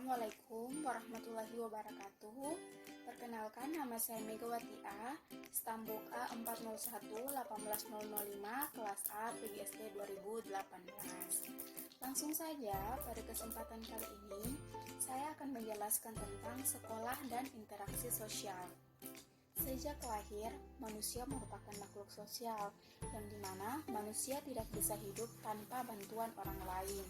Assalamualaikum warahmatullahi wabarakatuh. Perkenalkan, nama saya Megawati A, Stambuk A 401-18005, kelas A PGSD 2018. Langsung saja, pada kesempatan kali ini, saya akan menjelaskan tentang sekolah dan interaksi sosial. Sejak lahir, manusia merupakan makhluk sosial, yang dimana manusia tidak bisa hidup tanpa bantuan orang lain.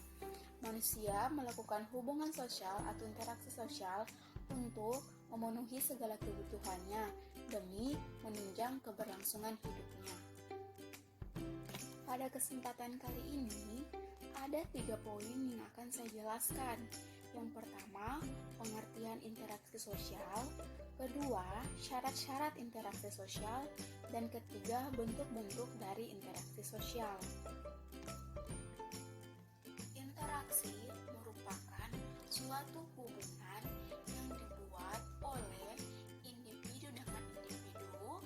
Manusia melakukan hubungan sosial atau interaksi sosial untuk memenuhi segala kebutuhannya demi menunjang keberlangsungan hidupnya. Pada kesempatan kali ini, ada 3 poin yang akan saya jelaskan. Yang pertama, pengertian interaksi sosial. Kedua, syarat-syarat interaksi sosial. Dan ketiga, bentuk-bentuk dari interaksi sosial. Interaksi merupakan suatu hubungan yang dibuat oleh individu dengan individu,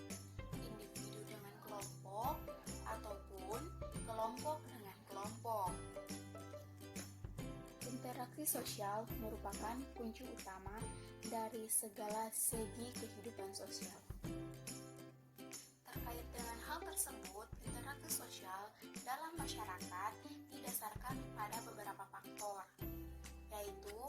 individu dengan kelompok, ataupun kelompok dengan kelompok. Interaksi sosial merupakan kunci utama dari segala segi kehidupan sosial. Terkait dengan hal tersebut, interaksi sosial dalam masyarakat didasarkan pada beberapa faktor, yaitu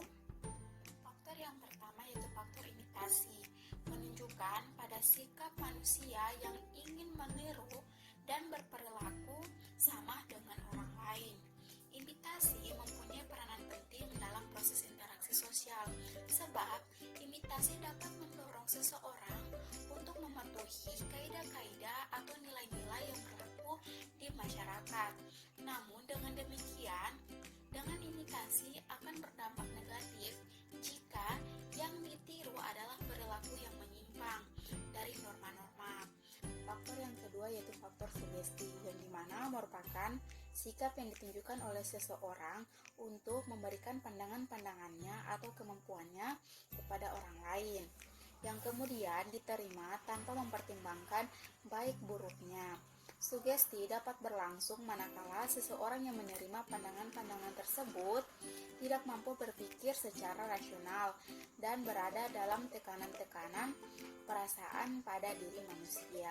faktor yang pertama yaitu faktor imitasi, menunjukkan pada sikap manusia yang ingin meniru dan berperilaku sama dengan orang lain. Imitasi mempunyai peranan penting dalam proses interaksi sosial, sebab imitasi dapat mendorong seseorang untuk mematuhi kaidah-kaidah atau nilai-nilai yang berlaku di masyarakat. Namun dengan demikian, dengan imitasi akan berdampak negatif jika yang ditiru adalah perilaku yang menyimpang dari norma-norma. Faktor yang kedua yaitu faktor sugesti, yang dimana merupakan sikap yang ditunjukkan oleh seseorang untuk memberikan pandangan-pandangannya atau kemampuannya kepada orang lain, yang kemudian diterima tanpa mempertimbangkan baik buruknya. Sugesti dapat berlangsung manakala seseorang yang menerima pandangan-pandangan tersebut tidak mampu berpikir secara rasional dan berada dalam tekanan-tekanan perasaan pada diri manusia.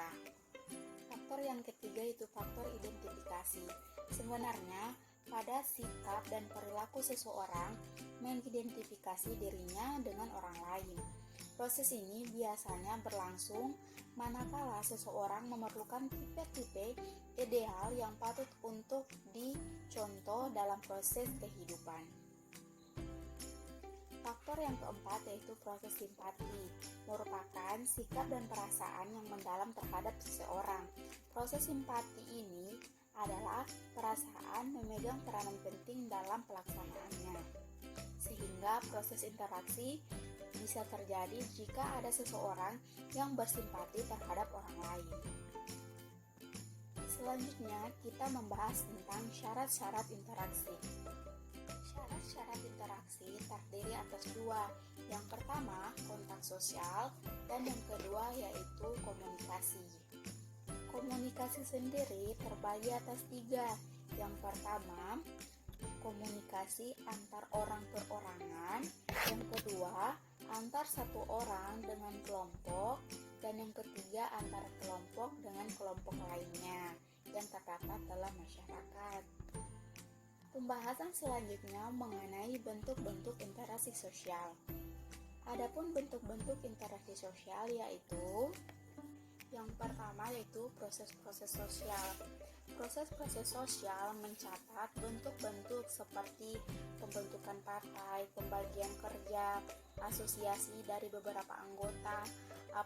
Faktor yang ketiga yaitu faktor identifikasi. Sebenarnya, pada sikap dan perilaku seseorang mengidentifikasi dirinya dengan orang lain. Proses ini biasanya berlangsung manakala seseorang memerlukan tipe-tipe ideal yang patut untuk dicontoh dalam proses kehidupan. Faktor yang keempat yaitu proses simpati, merupakan sikap dan perasaan yang mendalam terhadap seseorang. Proses simpati ini adalah perasaan memegang peranan penting dalam pelaksanaannya, sehingga proses interaksi bisa terjadi jika ada seseorang yang bersimpati terhadap orang lain. Selanjutnya, kita membahas tentang syarat-syarat interaksi. Syarat-syarat interaksi terdiri atas 2. Yang pertama, kontak sosial, dan yang kedua yaitu komunikasi. Komunikasi sendiri terbagi atas 3. Yang pertama, komunikasi antar orang perorangan, yang kedua, antar satu orang dengan kelompok, dan yang ketiga, antar kelompok dengan kelompok lainnya yang terdapat dalam masyarakat. Pembahasan selanjutnya mengenai bentuk-bentuk interaksi sosial. Adapun bentuk-bentuk interaksi sosial yaitu yang pertama yaitu proses-proses sosial. Proses-proses sosial mencatat bentuk-bentuk seperti pembentukan partai, pembagian kerja, asosiasi dari beberapa anggota,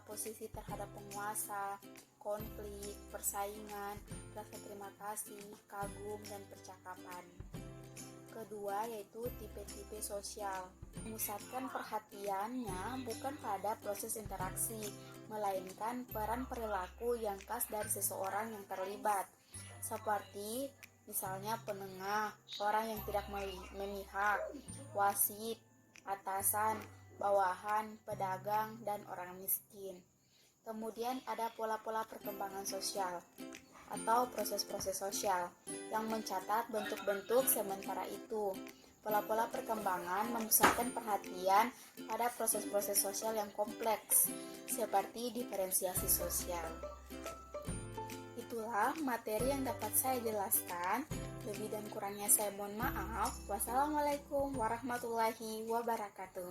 posisi terhadap penguasa, konflik, persaingan, rasa terima kasih, kagum, dan percakapan. Kedua yaitu tipe-tipe sosial, memusatkan perhatiannya bukan pada proses interaksi, melainkan peran perilaku yang khas dari seseorang yang terlibat, seperti misalnya penengah, orang yang tidak memihak, wasit, atasan, bawahan, pedagang, dan orang miskin. Kemudian ada pola-pola perkembangan sosial atau proses-proses sosial yang mencatat bentuk-bentuk sementara itu. Pola-pola perkembangan memusatkan perhatian pada proses-proses sosial yang kompleks, seperti diferensiasi sosial. Itulah materi yang dapat saya jelaskan. Lebih dan kurangnya saya mohon maaf. Wassalamualaikum warahmatullahi wabarakatuh.